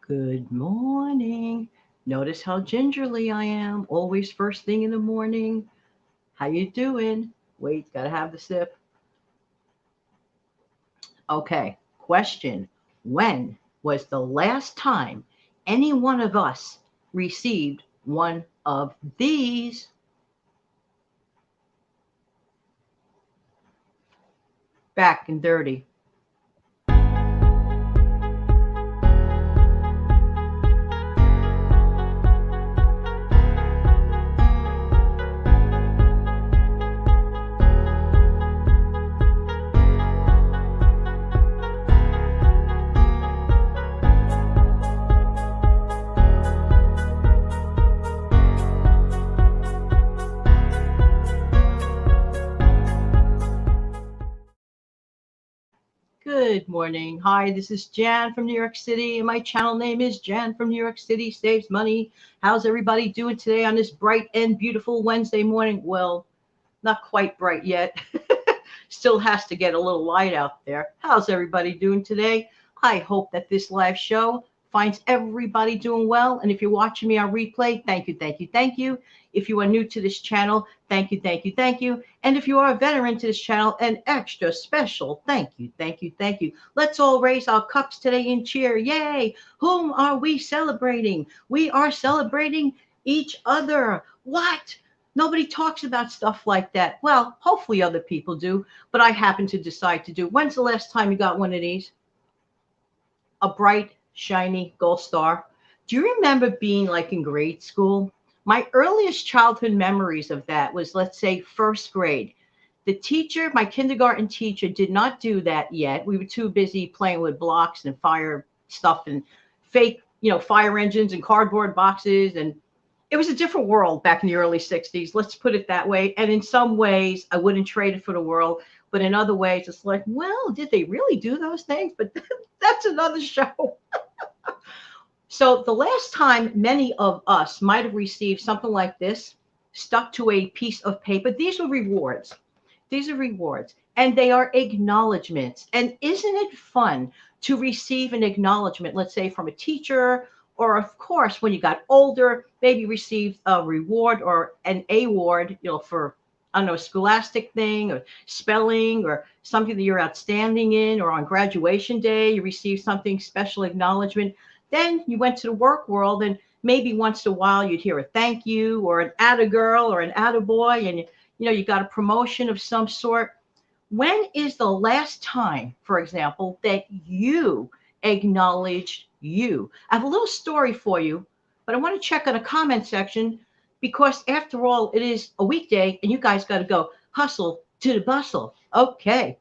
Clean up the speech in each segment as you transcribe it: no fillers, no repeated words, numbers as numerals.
Good morning. Notice how gingerly I am, always first thing in the morning. How you doing? Wait, gotta have the sip. Okay, question. When was the last time any one of us received one of these? Back and dirty. Good morning. Hi, this is Jan from New York City, and my channel name is Jan from New York City Saves Money. How's everybody doing today on this bright and beautiful Wednesday morning? Well, not quite bright yet. Still has to get a little light out there. How's everybody doing today? I hope that this live show finds everybody doing well. And if you're watching me on replay, thank you, thank you, thank you. If you are new to this channel, thank you, thank you, thank you. And if you are a veteran to this channel, an extra special thank you, thank you, thank you. Let's all raise our cups today and cheer. Yay! Whom are we celebrating? We are celebrating each other. What? Nobody talks about stuff like that. Well, hopefully other people do, but I happen to decide to do. When's the last time you got one of these? A bright, shiny gold star. Do you remember being like in grade school? My earliest childhood memories of that was, let's say, first grade. The teacher, my kindergarten teacher, did not do that yet. We were too busy playing with blocks and fire stuff and fake, fire engines and cardboard boxes. And it was a different world back in the early 60s. Let's put it that way. And in some ways, I wouldn't trade it for the world. But in other ways, it's like, well, did they really do those things? But that's another show. So the last time many of us might have received something like this stuck to a piece of paper, these are rewards. These are rewards, and they are acknowledgments. And isn't it fun to receive an acknowledgement, let's say from a teacher, or of course, when you got older, maybe received a reward or an award, for, I don't know, a scholastic thing or spelling or something that you're outstanding in, or on graduation day, you receive something special acknowledgement. Then you went to the work world, and maybe once in a while you'd hear a thank you or an atta girl or an atta boy, and you got a promotion of some sort. When is the last time, for example, that you acknowledged you? I have a little story for you, but I want to check on a comment section because after all, it is a weekday and you guys got to go hustle to the bustle. Okay.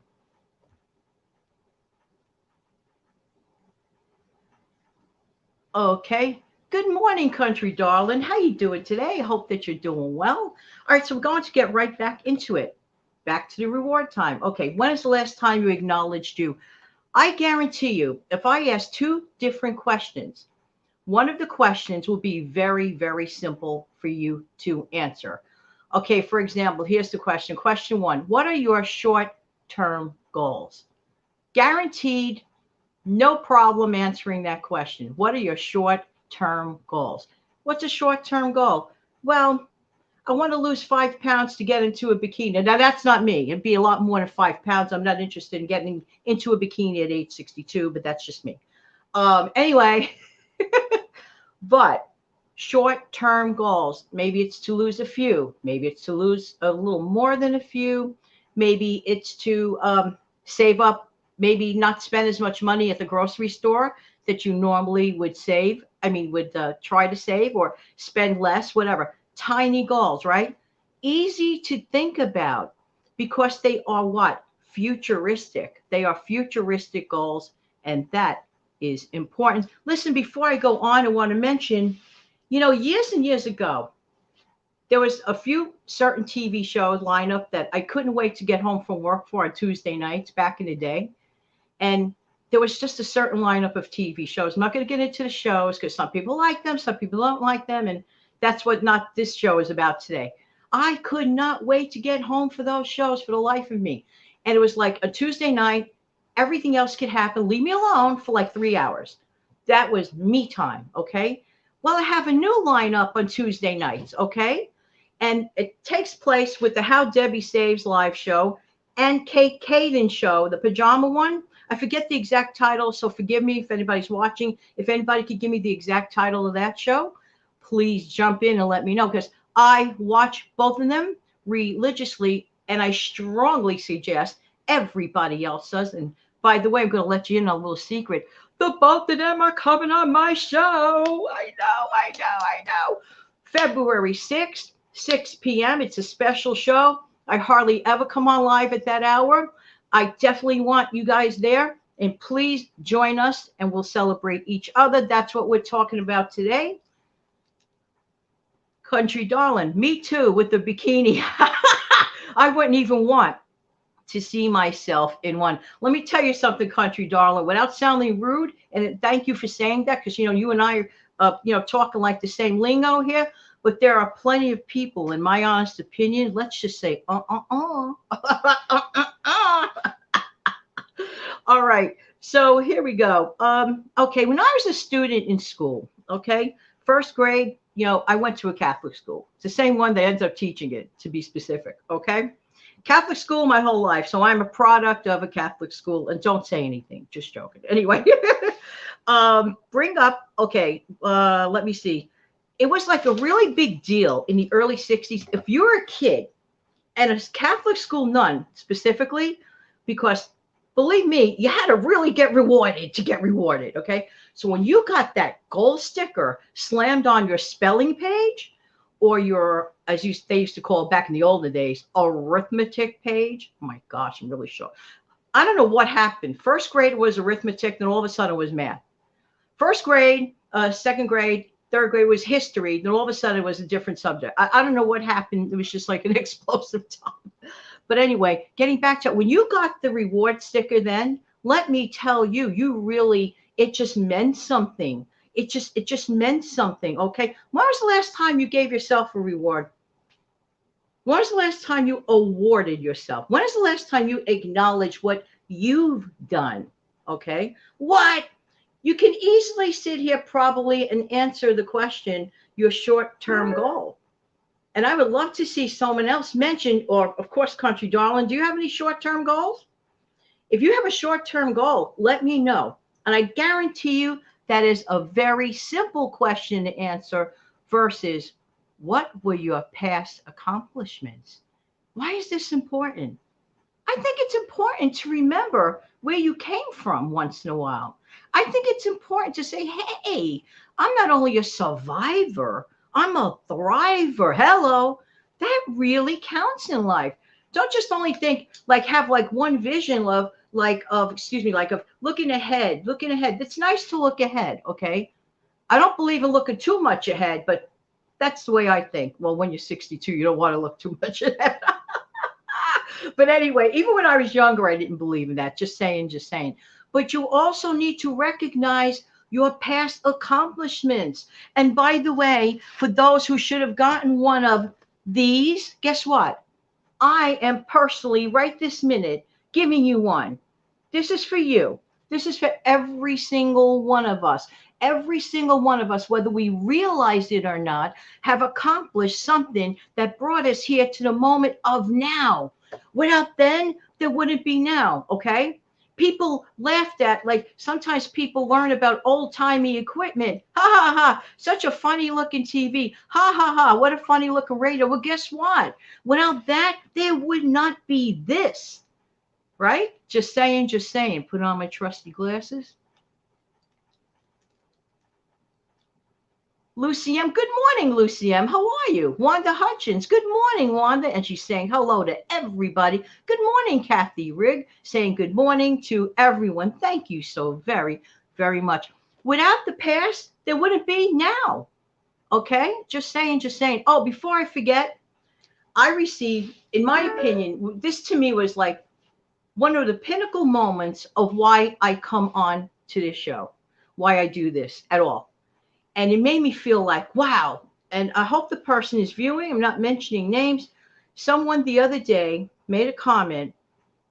Okay. Good morning, country darling. How you doing today? I hope that you're doing well. All right, so we're going to get right back into it. Back to the reward time. Okay, when is the last time you acknowledged you? I guarantee you, if I ask two different questions, one of the questions will be very, very simple for you to answer. Okay, for example, here's the question. Question one: what are your short term goals? Guaranteed, no problem answering that question. What are your short term goals? What's a short term goal? Well, I want to lose 5 pounds to get into a bikini. Now, that's not me. It'd be a lot more than 5 pounds. I'm not interested in getting into a bikini at age 62, but that's just me. Anyway, but short term goals, maybe it's to lose a few, maybe it's to lose a little more than a few, maybe it's to save up, maybe not spend as much money at the grocery store that you normally would save. I mean, would try to save or spend less, whatever. Tiny goals, right? Easy to think about because they are what? Futuristic. They are futuristic goals, and that is important. Listen, before I go on, I want to mention, years and years ago, there was a few certain TV shows lineup that I couldn't wait to get home from work for on Tuesday nights back in the day. And there was just a certain lineup of TV shows. I'm not going to get into the shows because some people like them, some people don't like them. And that's what not this show is about today. I could not wait to get home for those shows for the life of me. And it was like a Tuesday night. Everything else could happen. Leave me alone for like 3 hours. That was me time, okay? Well, I have a new lineup on Tuesday nights, okay? And it takes place with the How Debbie Saves live show and Kate Caden show, the pajama one. I forget the exact title, so forgive me if anybody's watching. If anybody could give me the exact title of that show, please jump in and let me know because I watch both of them religiously, and I strongly suggest everybody else does. And by the way, I'm going to let you in on a little secret. The both of them are coming on my show. I know. February 6th, 6 p.m. It's a special show. I hardly ever come on live at that hour. I definitely want you guys there. And please join us and we'll celebrate each other. That's what we're talking about today. Country darling, me too with the bikini. I wouldn't even want to see myself in one. Let me tell you something, country darling, without sounding rude, and thank you for saying that because you and I are talking like the same lingo here. But there are plenty of people, in my honest opinion, let's just say, All right. So here we go. Okay. When I was a student in school, okay, first grade, I went to a Catholic school. It's the same one that ends up teaching it, to be specific. Okay. Catholic school my whole life. So I'm a product of a Catholic school. And don't say anything. Just joking. Anyway, bring up, okay, let me see. It was like a really big deal in the early 60s. If you were a kid and a Catholic school nun specifically, because believe me, you had to really get rewarded to get rewarded. Okay. So when you got that gold sticker slammed on your spelling page or your, they used to call it back in the older days, arithmetic page. Oh my gosh, I'm really sure. I don't know what happened. First grade was arithmetic, then all of a sudden it was math. First grade, second grade, third grade was history. Then all of a sudden it was a different subject. I don't know what happened. It was just like an explosive time. But anyway, getting back to it, when you got the reward sticker then, let me tell you, it just meant something. It just meant something, okay? When was the last time you gave yourself a reward? When was the last time you awarded yourself? When is the last time you acknowledged what you've done? Okay? What? You can easily sit here probably and answer the question, your short-term goal. And I would love to see someone else mention, or of course, country darling, do you have any short-term goals? If you have a short-term goal, let me know. And I guarantee you that is a very simple question to answer versus what were your past accomplishments? Why is this important? I think it's important to remember where you came from once in a while. I think it's important to say, hey, I'm not only a survivor, I'm a thriver. Hello. That really counts in life. Don't just only think have one vision of looking ahead, looking ahead. It's nice to look ahead. Okay. I don't believe in looking too much ahead, but that's the way I think. Well, when you're 62, you don't want to look too much ahead. But anyway, even when I was younger, I didn't believe in that. Just saying. But you also need to recognize your past accomplishments. And by the way, for those who should have gotten one of these, guess what? I am personally, right this minute, giving you one. This is for you. This is for every single one of us. Every single one of us, whether we realize it or not, have accomplished something that brought us here to the moment of now. Without then, there wouldn't be now, okay? People laughed at, sometimes people learn about old-timey equipment. Ha, ha, ha, such a funny looking TV. Ha, ha, ha, what a funny looking radio. Well, guess what? Without that, there would not be this, right? Just saying. Put on my trusty glasses. Lucy M. Good morning, Lucy M. How are you? Wanda Hutchins. Good morning, Wanda. And she's saying hello to everybody. Good morning, Kathy Rigg. Saying good morning to everyone. Thank you so very, very much. Without the past, there wouldn't be now. Okay? Just saying. Oh, before I forget, I received, in my opinion, this to me was like one of the pinnacle moments of why I come on to this show, why I do this at all. And it made me feel like, wow. And I hope the person is viewing. I'm not mentioning names. Someone the other day made a comment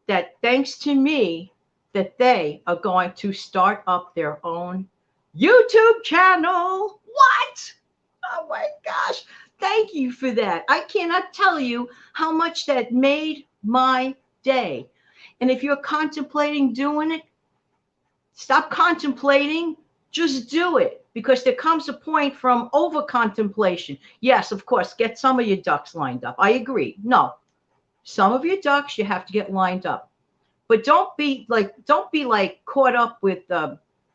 that thanks to me, that they are going to start up their own YouTube channel. What? Oh my gosh. Thank you for that. I cannot tell you how much that made my day. And if you're contemplating doing it, stop contemplating, just do it, because there comes a point from over contemplation. Yes, of course, get some of your ducks lined up. I agree. No, some of your ducks you have to get lined up. But don't be like caught up with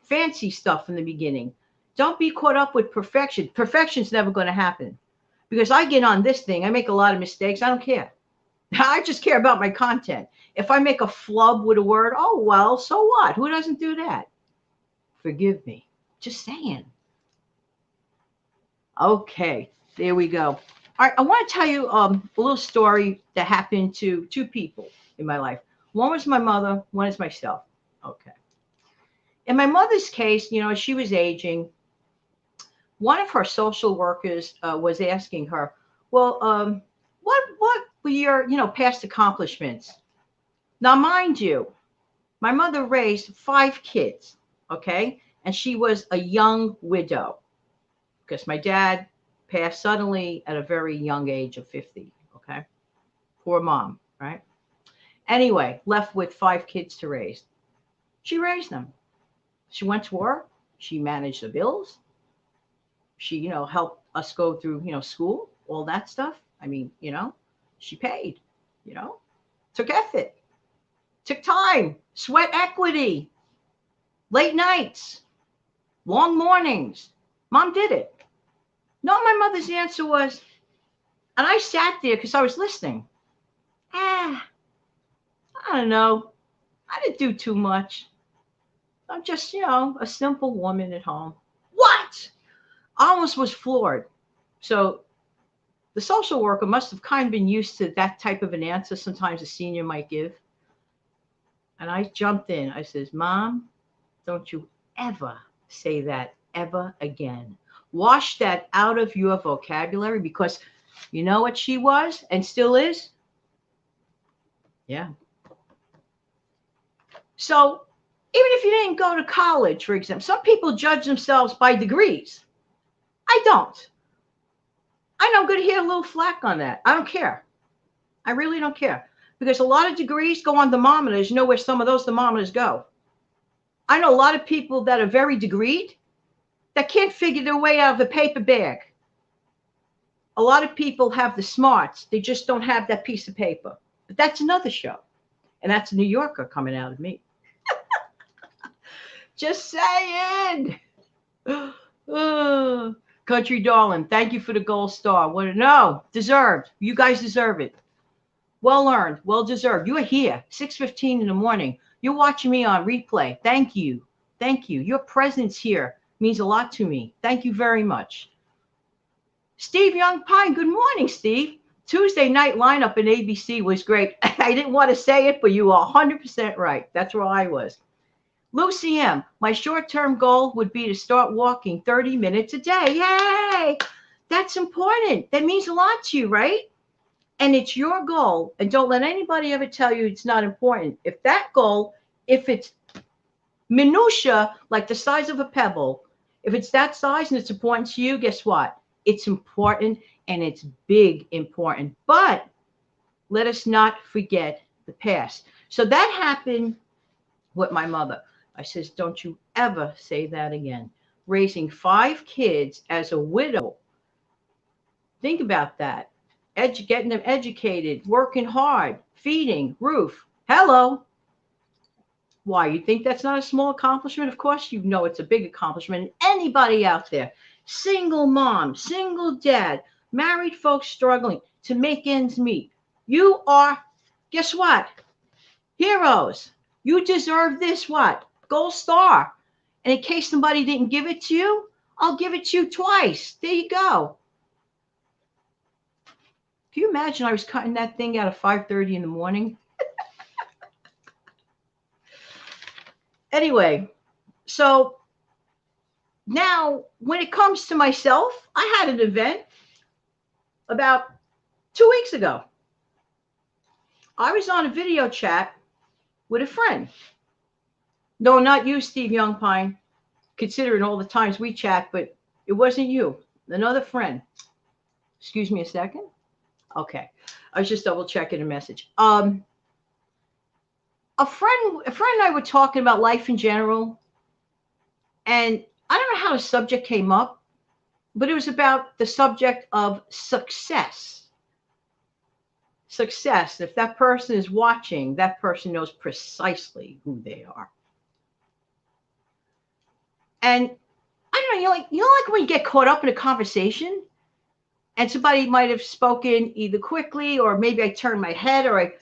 fancy stuff in the beginning. Don't be caught up with perfection. Perfection's never going to happen, because I get on this thing. I make a lot of mistakes. I don't care. I just care about my content. If I make a flub with a word, oh well, so what? Who doesn't do that? Forgive me. Just saying. Okay, there we go. All right, I want to tell you a little story that happened to two people in my life. One was my mother, one is myself. Okay. In my mother's case, as she was aging, one of her social workers was asking her, well, what were your, past accomplishments? Now, mind you, my mother raised 5 kids, okay? And she was a young widow because my dad passed suddenly at a very young age of 50, okay? Poor mom, right? Anyway, left with 5 kids to raise. She raised them. She went to work. She managed the bills. She, helped us go through, school, all that stuff. I mean, she paid, took effort, took time, sweat equity, late nights, long mornings. Mom did it. No, my mother's answer was, and I sat there because I was listening. I don't know. I didn't do too much. I'm just, a simple woman at home. What? I almost was floored. So the social worker must have kind of been used to that type of an answer sometimes a senior might give. And I jumped in. I says, Mom, don't you ever say that ever again. Wash that out of your vocabulary, because you know what she was and still is? Yeah. So even if you didn't go to college, for example, some people judge themselves by degrees. I don't. I know I'm going to hear a little flack on that. I don't care. I really don't care, because a lot of degrees go on thermometers. You know where some of those thermometers go. I know a lot of people that are very degreed that can't figure their way out of the paper bag. A lot of people have the smarts. They just don't have that piece of paper. But that's another show. And that's a New Yorker coming out of me. Just saying. Country darling, thank you for the gold star. What? No, deserved. You guys deserve it. Well earned, well deserved. You are here, 6:15 in the morning. You're watching me on replay. Thank you. Thank you. Your presence here means a lot to me. Thank you very much. Steve Young Pine, good morning, Steve. Tuesday night lineup in ABC was great. I didn't want to say it, but you are 100% right. That's where I was. Lucy M., my short-term goal would be to start walking 30 minutes a day. Yay! That's important. That means a lot to you, right? And it's your goal. And don't let anybody ever tell you it's not important. If that goal, if it's minutia, like the size of a pebble, if it's that size and it's important to you, guess what? It's important, and it's big important. But let us not forget the past. So that happened with my mother. I says, don't you ever say that again. Raising 5 kids as a widow. Think about that. Getting them educated, working hard, feeding, roof. Hello. Why? You think that's not a small accomplishment? Of course you know it's a big accomplishment. And anybody out there, single mom, single dad, married folks struggling to make ends meet, you are, guess what? Heroes. You deserve this what? Gold star. And in case somebody didn't give it to you, I'll give it to you twice. There you go. Can you imagine I was cutting that thing out at 5:30 in the morning? Anyway, so now when it comes to myself, I had an event about 2 weeks ago. I was on a video chat with a friend. No, not you, Steve Youngpine. considering all the times we chat, but it wasn't you. Another friend. Excuse me a second. Okay. I was just double checking a message. A friend and I were talking about life in general, and I don't know how the subject came up, but it was about the subject of success. Success. If that person is watching, that person knows precisely who they are. And I don't know, like when you get caught up in a conversation and somebody might have spoken either quickly or maybe I turned my head or I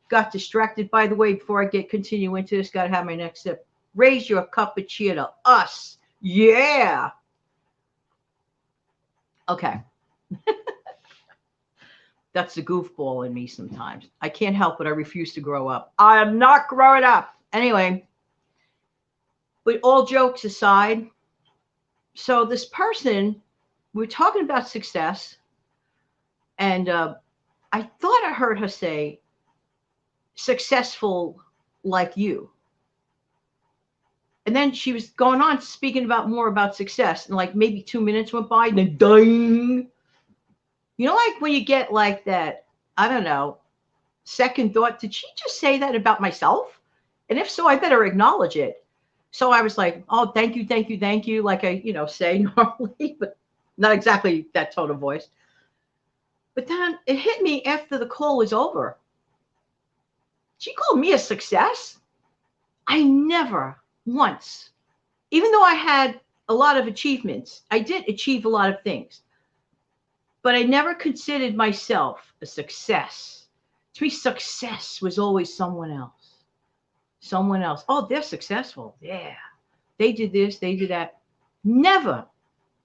got distracted. By the way, before I continue into this, gotta have my next sip. Raise your cup of cheer to us. Yeah. Okay. That's the goofball in me sometimes. I can't help it. I refuse to grow up. I am not growing up. Anyway, but all jokes aside, so this person, we're talking about success, and I thought I heard her say, successful like you. And then she was going on speaking about more about success, and like maybe 2 minutes went by, and then ding. You know, like when you get like that, I don't know, second thought, did she just say that about myself? And if so, I better acknowledge it. So I was like, oh, thank you, thank you, thank you, like I, say normally, but not exactly that tone of voice. But then it hit me after the call was over. She called me a success. I never once, even though I had a lot of achievements, I did achieve a lot of things, but I never considered myself a success. To me, success was always someone else. Someone else. Oh, they're successful. Yeah. They did this, they did that. Never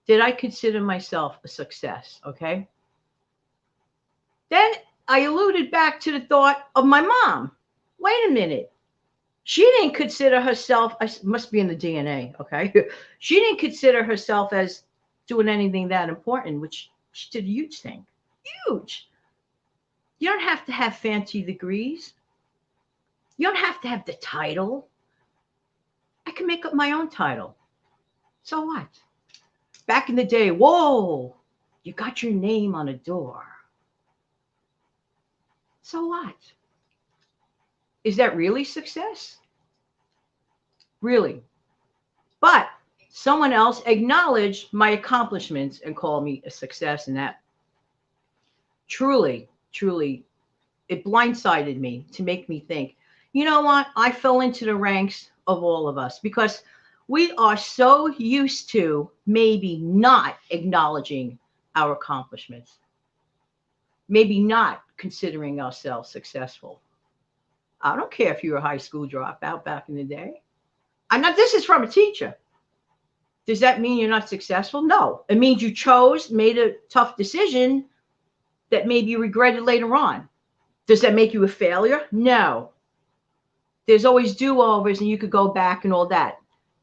did I consider myself a success. Okay. Then I alluded back to the thought of my mom. Wait a minute. She didn't consider herself, I must be in the DNA, okay? She didn't consider herself as doing anything that important, which she did a huge thing. Huge. You don't have to have fancy degrees. You don't have to have the title. I can make up my own title. So what? Back in the day, whoa, you got your name on a door. So what? Is that really success? Really? But someone else acknowledged my accomplishments and called me a success, and that truly, truly, it blindsided me to make me think, you know what? I fell into the ranks of all of us because we are so used to maybe not acknowledging our accomplishments, maybe not considering ourselves successful. I don't care if you're a high school dropout back in the day. I'm not, this is from a teacher. Does that mean you're not successful? No. It means you made a tough decision that maybe you regretted later on. Does that make you a failure? No. There's always do-overs and you could go back and all that.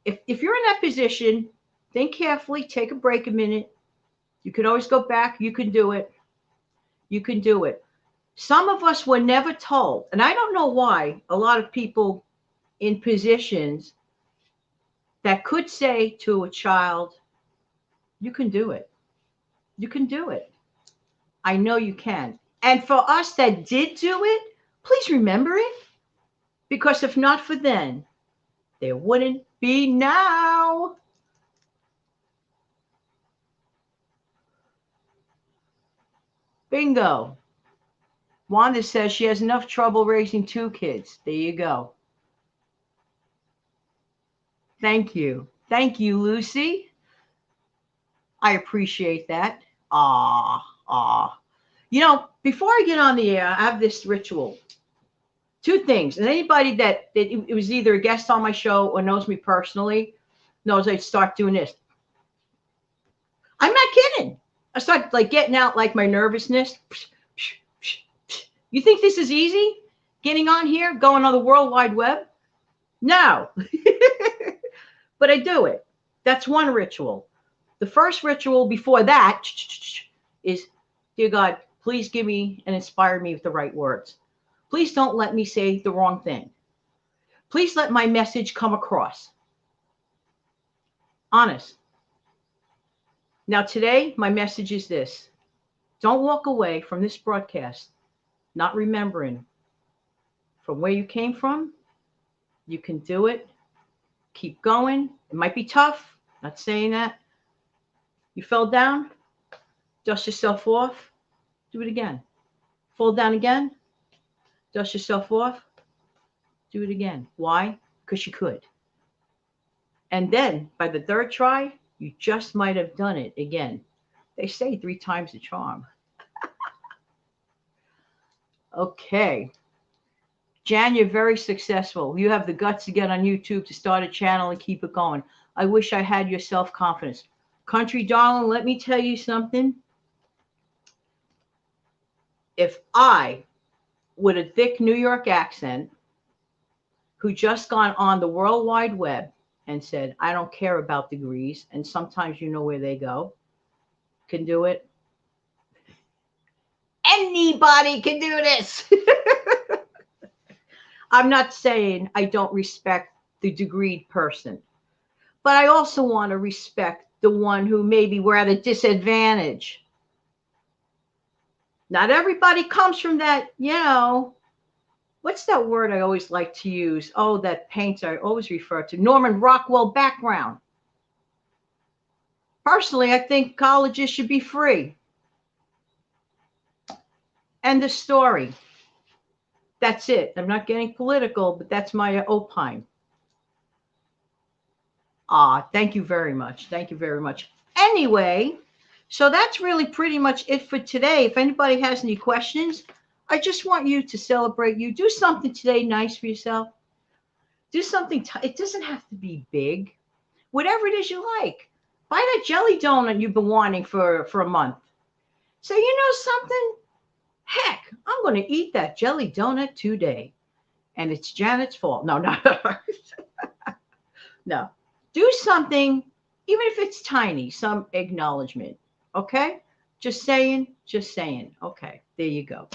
If you're in that position, think carefully, take a break a minute. You can always go back. You can do it. You can do it. Some of us were never told, and I don't know why a lot of people in positions that could say to a child, you can do it. You can do it. I know you can. And for us that did do it, please remember it. Because if not for then, there wouldn't be now. Bingo. Wanda says she has enough trouble raising 2 kids. There you go. Thank you. Thank you, Lucy. I appreciate that. Ah. Before I get on the air, I have this ritual. 2 things. And anybody that it was either a guest on my show or knows me personally knows I'd start doing this. I'm not kidding. I start like getting out like my nervousness. You think this is easy? Getting on here, going on the World Wide Web? No. But I do it. That's one ritual. The first ritual before that is, dear God, please give me and inspire me with the right words. Please don't let me say the wrong thing. Please let my message come across. Honest. Now, today, my message is this. Don't walk away from this broadcast not remembering from where you came from. You can do it. Keep going. It might be tough. Not saying that. You fell down. Dust yourself off. Do it again. Fall down again. Dust yourself off. Do it again. Why? Because you could. And then by the third try, you just might have done it again. They say 3 times the charm. Okay. Jan, you're very successful. You have the guts to get on YouTube, to start a channel and keep it going. I wish I had your self-confidence. Country darling, let me tell you something. If I, with a thick New York accent, who just gone on the World Wide Web and said, I don't care about degrees, and sometimes you know where they go, can do it. Anybody can do this. I'm not saying I don't respect the degreed person, but I also want to respect the one who maybe we're at a disadvantage. Not everybody comes from that, what's that word I always like to use? Oh, that painter I always refer to, Norman Rockwell background. Personally, I think colleges should be free. End of story. That's it. I'm not getting political, but that's my opine. Thank you very much. Thank you very much. Anyway, so that's really pretty much it for today. If anybody has any questions, I just want you to celebrate you. Do something today nice for yourself. Do something. It doesn't have to be big. Whatever it is you like. Buy that jelly donut you've been wanting for a month. Say, you know something? Heck, I'm going to eat that jelly donut today. And it's Janet's fault. No. No. Do something, even if it's tiny, some acknowledgement. Okay? Just saying. Okay, there you go.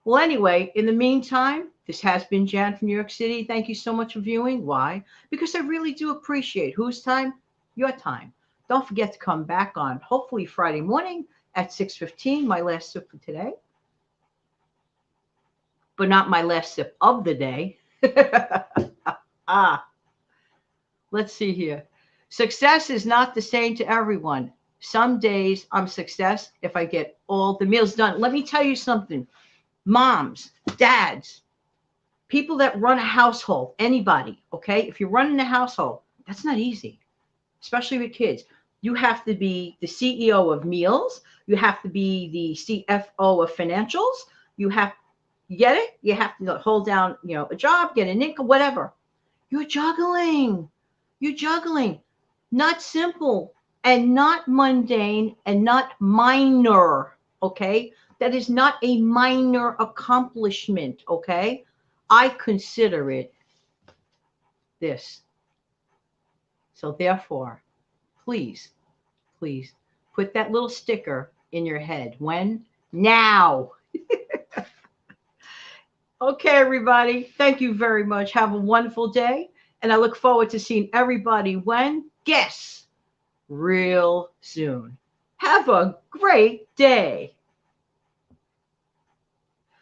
Well, anyway, in the meantime, this has been Jan from New York City. Thank you so much for viewing. Why? Because I really do appreciate whose time? Your time. Don't forget to come back on hopefully Friday morning at 6:15, my last sip for today. But not my last sip of the day. Let's see here. Success is not the same to everyone. Some days I'm success if I get all the meals done. Let me tell you something. Moms, dads, people that run a household, anybody, okay? If you're running a household, that's not easy, especially with kids. You have to be the CEO of meals. You have to be the CFO of financials. You get it? You have to hold down, a job, get an income, whatever. You're juggling. Not simple and not mundane and not minor, okay? That is not a minor accomplishment, okay? I consider it this. So therefore, please put that little sticker in your head. When? Now. Okay, everybody. Thank you very much. Have a wonderful day. And I look forward to seeing everybody when? Guess. Real soon. Have a great day.